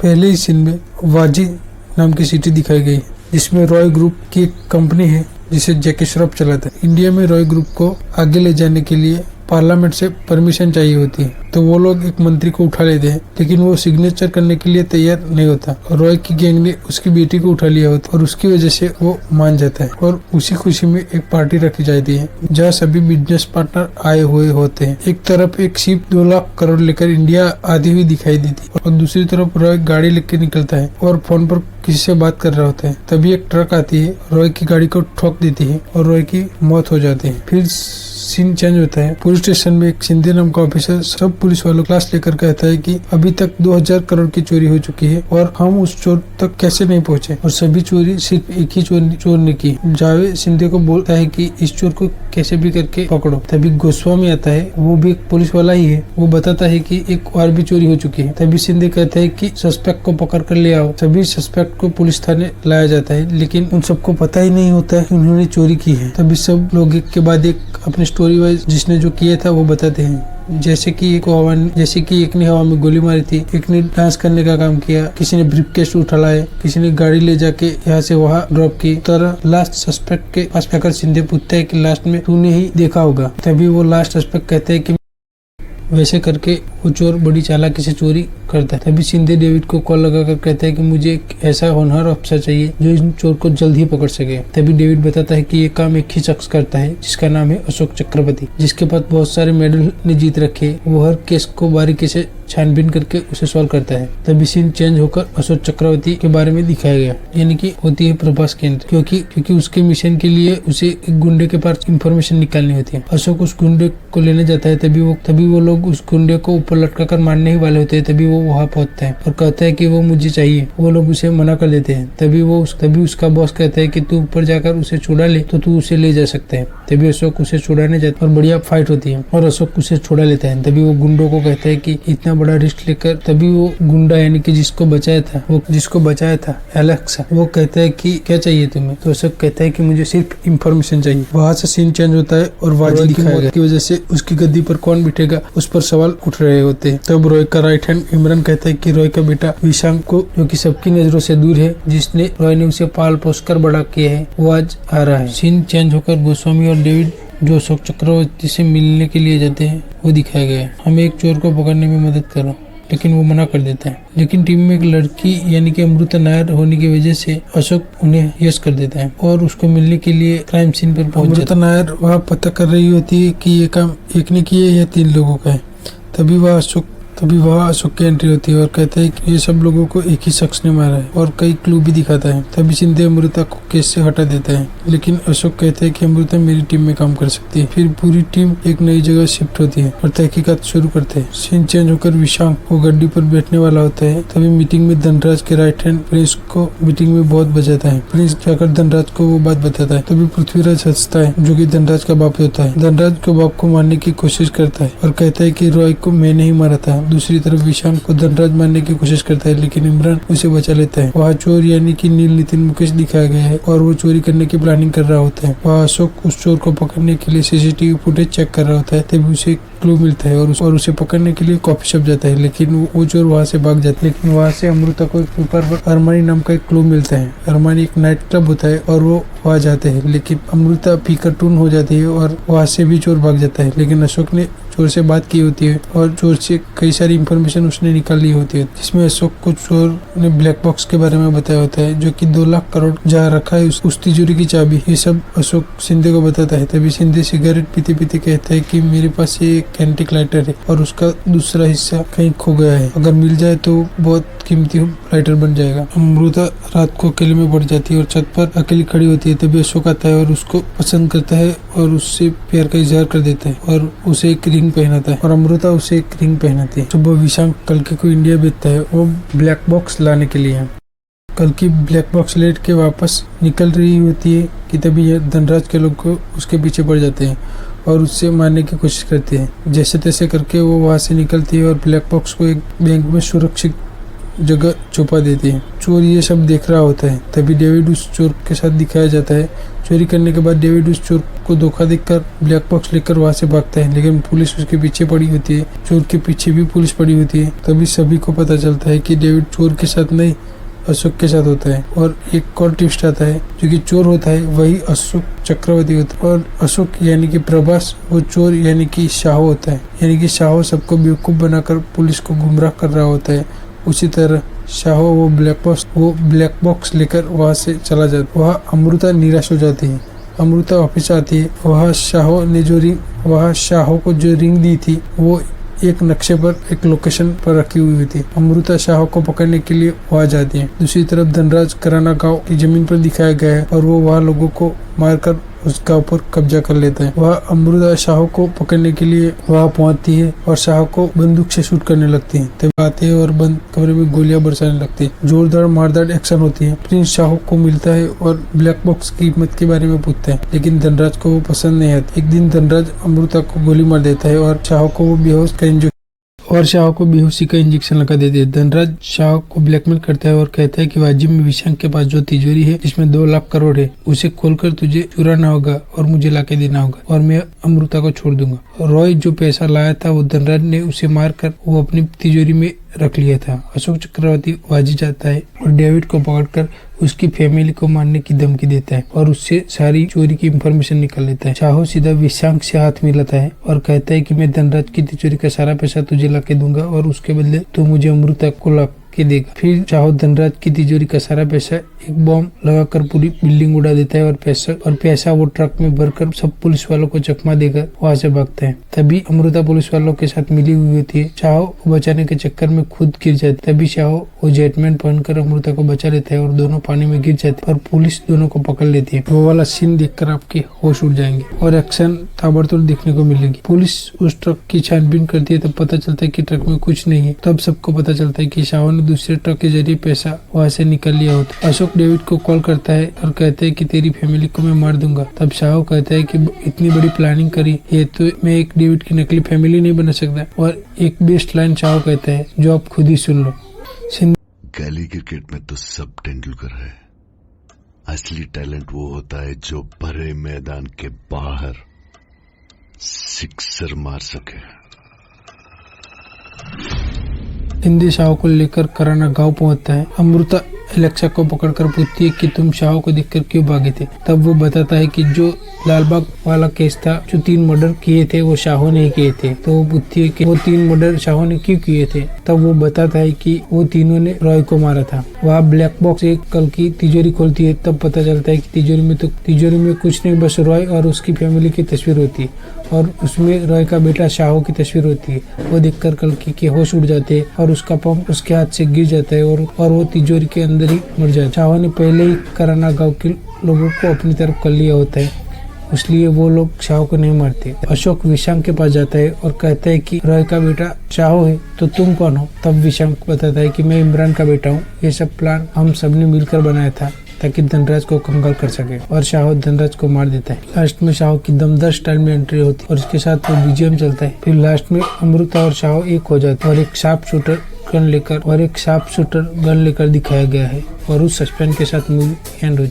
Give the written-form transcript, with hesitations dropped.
पहले ही सीन में वाजी नाम की सिटी दिखाई गई जिसमें रॉय ग्रुप की एक कंपनी है जिसे जैकी श्रॉफ चलाता है। इंडिया में रॉय ग्रुप को आगे ले जाने के लिए पार्लियामेंट से परमिशन चाहिए होती है, तो वो लोग एक मंत्री को उठा लेते हैं, लेकिन वो सिग्नेचर करने के लिए तैयार नहीं होता। रॉय की गैंग ने उसकी बेटी को उठा लिया होता और उसकी वजह से वो मान जाता है और उसी खुशी में एक पार्टी रखी जाती है जहाँ सभी बिजनेस पार्टनर आए हुए होते हैं। एक तरफ एक शिप 2 लाख करोड़ लेकर इंडिया आती हुई दिखाई देती है और दूसरी तरफ रॉय गाड़ी लेकर निकलता है और फोन पर किसी से बात कर रहा होता है। तभी एक ट्रक आती है, रॉय की गाड़ी को ठोक देती है और रॉय की मौत हो जाती है। फिर सीन चेंज होता है। पुलिस स्टेशन में एक शिंदे नाम का ऑफिसर सब पुलिस वालों क्लास लेकर कहता है कि अभी तक 2000 करोड़ की चोरी हो चुकी है और हम उस चोर तक कैसे नहीं पहुंचे और सभी चोरी सिर्फ एक ही चोर ने की। जावेद शिंदे को बोलता है कि इस चोर को कैसे भी करके पकड़ो। तभी गोस्वामी आता है, वो भी एक पुलिस वाला ही है। वो बताता है कि एक और भी चोरी हो चुकी है। तभी शिंदे कहता है कि सस्पेक्ट को पकड़ कर ले आओ। सभी सस्पेक्ट को पुलिस थाने लाया जाता है, लेकिन उन सबको पता ही नहीं होता है कि उन्होंने चोरी की है। तभी सब लोग एक के बाद एक अपनी स्टोरी वाइज जिसने जो किया था वो बताते हैं। जैसे कि एक ने हवा में गोली मारी थी, एक ने डांस करने का काम किया, किसी ने ब्रीफकेस उठा लाए, किसी ने गाड़ी ले जाके यहाँ से वहाँ ड्रॉप की। तरह लास्ट सस्पेक्ट के पास जाकर शिंदे पूछता है कि लास्ट में तूने ही देखा होगा। तभी वो लास्ट सस्पेक्ट कहते हैं कि वैसे करके वो चोर बड़ी चालाकी से चोरी करता है। तभी शिंदे डेविड को कॉल लगाकर कहता है कि मुझे एक ऐसा होनहार अफसर चाहिए जो इस चोर को जल्द ही पकड़ सके। तभी डेविड बताता है कि ये काम एक ही शख्स करता है जिसका नाम है अशोक चक्रवर्ती, जिसके पास बहुत सारे मेडल ने जीत रखे। वो हर केस को बारीकी से छानबीन करके उसे सॉल्व करता है। तभी सीन चेंज होकर अशोक चक्रवर्ती के बारे में दिखाया गया, यानी कि होती है प्रभास केंद्र, क्योंकि उसके मिशन के लिए उसे एक गुंडे के पास इंफॉर्मेशन निकालनी होती है। अशोक उस गुंडे को लेने जाता है। तभी वो लोग उस गुंडे को ऊपर लटका कर मारने ही वाले होते हैं। तभी वो वहाँ पहुंचता है और कहता है कि वो मुझे चाहिए। वो लोग उसे मना कर देते हैं। तभी उसका बॉस कहता है कि तू ऊपर जाकर उसे छुड़ा ले तो तू उसे ले जा सकता है। तभी अशोक उसे छुड़ाने जाता है और बढ़िया फाइट होती है और अशोक उसे छुड़ा लेता है। तभी वो गुंडों को कहता है कि इतना बड़ा रिस्क लेकर, तभी वो गुंडा यानी कि जिसको बचाया था एलेक्स, वो कहता है कि क्या चाहिए तुम्हें। तो अशोक कहता है कि मुझे सिर्फ इंफॉर्मेशन चाहिए। वहाँ से सीन चेंज होता है और वाजी की मौत की वजह से उसकी गद्दी पर कौन बैठेगा उस पर सवाल उठ रहे होते हैं। तब रॉय का राइट हैंड इमरान कहता है कि रॉय का बेटा विशांक को, जो कि सबकी नजरों से दूर है, जिसने रॉय ने उसे पाल पोस कर बड़ा किया है, वो आज आ रहा है। सीन चेंज होकर गोस्वामी और डेविड जो अशोक चक्रवर्ती से मिलने के लिए जाते हैं वो दिखाया गया है। हमें एक चोर को पकड़ने में मदद करो, लेकिन वो मना कर देता है। लेकिन टीम में एक लड़की यानी कि अमृता नायर होने की वजह से अशोक उन्हें यस कर देता है और उसको मिलने के लिए क्राइम सीन पर पहुंच जाता है। अमृता नायर वहाँ पता कर रही होती है कि ये काम एक ने किया या 3 लोगों का है। तभी वह अशोक की एंट्री होती है और कहता है कि ये सब लोगों को एक ही शख्स ने मारा है और कई क्लू भी दिखाता है। तभी शिंदे अमृता को केस से हटा देता है, लेकिन अशोक कहता है कि अमृता मेरी टीम में काम कर सकती है। फिर पूरी टीम एक नई जगह शिफ्ट होती है और तहकीकात शुरू करते हैं। सीन चेंज होकर विशांक वो गड्डी पर बैठने वाला होता है। तभी मीटिंग में धनराज के राइट हैंड प्रिंस को मीटिंग में बहुत बजाता है। प्रिंस जाकर धनराज को वो बात बताता है। तभी पृथ्वीराज हंसता है, जो कि धनराज का बाप होता है। धनराज के बाप को मारने की कोशिश करता है और कहता है कि रॉय को मैं नहीं मारा था। दूसरी तरफ विशांक को धनराज मारने की कोशिश करता है, लेकिन इमरान उसे बचा लेता है। वहाँ चोर यानी कि नील नितिन मुकेश दिखाया गया है और वो चोरी करने की प्लानिंग कर रहा होता है। वहाँ अशोक उस चोर को पकड़ने के लिए सीसीटीवी फुटेज चेक कर रहा होता है। तभी उसे क्लू मिलता है और उसे पकड़ने के लिए कॉफी शॉप जाता है, लेकिन वो चोर वहाँ से भाग जाता है। लेकिन वहाँ से अमृता को एक ऊपर अरमानी नाम का एक क्लू मिलता है। अरमानी एक नाइट क्लब होता है और वो वहाँ जाते हैं, लेकिन अमृता पीकर टून हो जाती है और वहाँ से भी चोर भाग जाता है। लेकिन अशोक ने चोर से बात की होती है और चोर से कई सारी इंफॉर्मेशन उसने निकाल ली होती है, जिसमें अशोक को चोर ने ब्लैक बॉक्स के बारे में बताया होता है, जो कि 2 लाख करोड़ जहाँ रखा है उस तिजोरी की चाबी। ये सब अशोक शिंदे को बताता है। तभी शिंदे सिगरेट पीते पीते कहता है कि मेरे पास ये एक एंटिक लाइटर है और उसका दूसरा हिस्सा कहीं खो गया है, अगर मिल जाए तो बहुत कीमती लाइटर बन जाएगा। अमृता रात को अकेले में बढ़ जाती है और छत पर अकेली खड़ी होती है। तभी अशोक आता है और उसको पसंद करता है और उससे प्यार का इजहार कर देता है और उसे एक रिंग पहनाता है और अमृता उसे एक रिंग पहनाती है। सुबह विशांक कल्कि को इंडिया भेजता है वो ब्लैक बॉक्स लाने के लिए। कल्कि ब्लैक बॉक्स लेट के वापस निकल रही होती है कि तभी धनराज के लोग को उसके पीछे पड़ जाते हैं और उससे मारने की कोशिश करती है। जैसे तैसे करके वो वहाँ से निकलती है और ब्लैक बॉक्स को एक बैंक में सुरक्षित जगह छुपा देती है। चोर ये सब देख रहा होता है, तभी डेविड उस चोर के साथ दिखाया जाता है। चोरी करने के बाद डेविड उस चोर को धोखा देकर ब्लैक बॉक्स लेकर वहाँ से भागता है, लेकिन पुलिस उसके पीछे पड़ी होती है। चोर के पीछे भी पुलिस पड़ी होती है। तभी सभी को पता चलता है कि डेविड चोर के साथ नहीं, अशोक के साथ होता है। और एक और ट्विस्ट आता है, जो कि चोर होता है वही अशोक चक्रवर्ती होता है, और अशोक यानी कि प्रभास वो चोर यानी कि शाहो होता है। यानी कि शाहो सबको बेवकूफ बनाकर पुलिस को गुमराह कर रहा होता है। उसी तरह शाहो वो ब्लैक बॉक्स लेकर वहाँ से चला जाता है। वहाँ अमृता निराश हो जाती है। अमृता वापस आती है। वहाँ शाहो को जो रिंग दी थी वो एक नक्शे पर एक लोकेशन पर रखी हुई थी। अमृता शाह को पकड़ने के लिए वहाँ जाती है। दूसरी तरफ धनराज कराना गांव की जमीन पर दिखाया गया है, और वो वहाँ लोगों को मारकर उस गांव पर कब्जा कर लेता है। वह अमृता शाह को पकड़ने के लिए वहाँ पहुँचती है और शाह को बंदूक से शूट करने लगती है। तब आते हैं और बंद कमरे में गोलियां बरसाने लगती है। जोरदार मारदार एक्शन होती है। प्रिंस शाह को मिलता है और ब्लैक बॉक्स की कीमत के बारे में पूछता है, लेकिन धनराज को वो पसंद नहीं आता। एक दिन धनराज अमृता को गोली मार देता है और शाह को बेहोशी का इंजेक्शन लगा देते हैं। धनराज शाह को ब्लैकमेल करता है और कहता है कि वाजिब में विशांक के पास जो तिजोरी है जिसमें 2 लाख करोड़ है, उसे खोलकर तुझे चुराना होगा और मुझे लाके देना होगा, और मैं अमृता को छोड़ दूंगा। रॉय जो पैसा लाया था वो धनराज ने उसे मारकर वो अपनी तिजोरी में रख लिया था। अशोक चक्रवर्ती वाजी जाता है और डेविड को पकड़कर उसकी फैमिली को मारने की धमकी देता है और उससे सारी चोरी की इंफॉर्मेशन निकाल लेता है। शाहो सीधा विशांक से हाथ मिलाता है और कहता है कि मैं धनराज की तिजोरी का सारा पैसा तुझे लाके दूंगा और उसके बदले तू मुझे अमृता को ला के देगा। फिर शाहो धनराज की तिजोरी का सारा पैसा एक बॉम्ब लगाकर पूरी बिल्डिंग उड़ा देता है और पैसा वो ट्रक में भरकर सब पुलिस वालों को चकमा देकर वहाँ से भागता है। तभी अमृता पुलिस वालों के साथ मिली हुई होती है। शाहो को बचाने के चक्कर में खुद गिर जाती है। तभी शाहो वो जेटमैन पहनकर अमृता को बचा लेता है और दोनों पानी में गिर जाते हैं और पुलिस दोनों को पकड़ लेती है। वो वाला सीन देखकर आपके होश उड़ जाएंगे और एक्शन ताबड़तोड़ देखने को मिलेगी। पुलिस उस ट्रक की छानबीन करती है, तब पता चलता है कि ट्रक में कुछ नहीं है। तब सबको पता चलता है कि शाहो ने दूसरे ट्रक के जरिए पैसा वहाँ से निकाल लिया होता। अशोक डेविड को कॉल करता है और कहता है कि तेरी फैमिली को मैं मार दूंगा। तब शाहो कहता है कि इतनी बड़ी प्लानिंग करी है तो मैं एक डेविड की नकली फैमिली नहीं बना सकता। और एक बेस्ट लाइन शाहो कहता है जो आप खुद ही सुन लो। गली क्रिकेट में तो सब तेंदुलकर है, असली टैलेंट वो होता है जो भरे मैदान के बाहर सिक्सर मार सके। हिंदी शाह को लेकर कराना गांव पहुंचता है। अमृता एलेक्सा को पकड़कर पूछती है कि तुम शाह को देखकर क्यों भागे थे। तब वो बताता है कि जो लालबाग वाला केस था, जो 3 मर्डर किए थे वो शाह ने किए थे। तो वो पूछती है कि वो 3 मर्डर शाह ने क्यों किए थे। तब वो बताता है कि वो तीनों ने रॉय को मारा था। वहाँ ब्लैक बॉक्स एक कल की तिजोरी खोलती है, तब पता चलता है कि तिजोरी में कुछ नहीं बस रॉय और उसकी फैमिली की तस्वीर होती है और उसमें रॉय का बेटा शाह की तस्वीर होती है। वो देखकर कल्कि के होश उड़ जाते हैं और उसका पंप उसके हाथ से गिर जाता है और वो तिजोरी के अंदर ही मर जाता है। शाह ने पहले ही कराना गांव के लोगों को अपनी तरफ कर लिया होता है, इसलिए वो लोग शाह को नहीं मारते। अशोक विशांक के पास जाता है और कहता है कि रॉय का बेटा शाह है तो तुम कौन हो। तब विशांक बताता है कि मैं इमरान का बेटा हूँ। ये सब प्लान हम सबने मिलकर बनाया था ताकि धनराज को कंगाल कर सके, और शाह धनराज को मार देता है। लास्ट में शाह की दमदार स्टाइल में एंट्री होती है और इसके साथ वो बीजीएम चलता है। फिर लास्ट में अमृता और शाह एक हो जाते हैं और एक शार्प शूटर गन लेकर दिखाया गया है और उस सस्पेंस के साथ मूवी एंड हो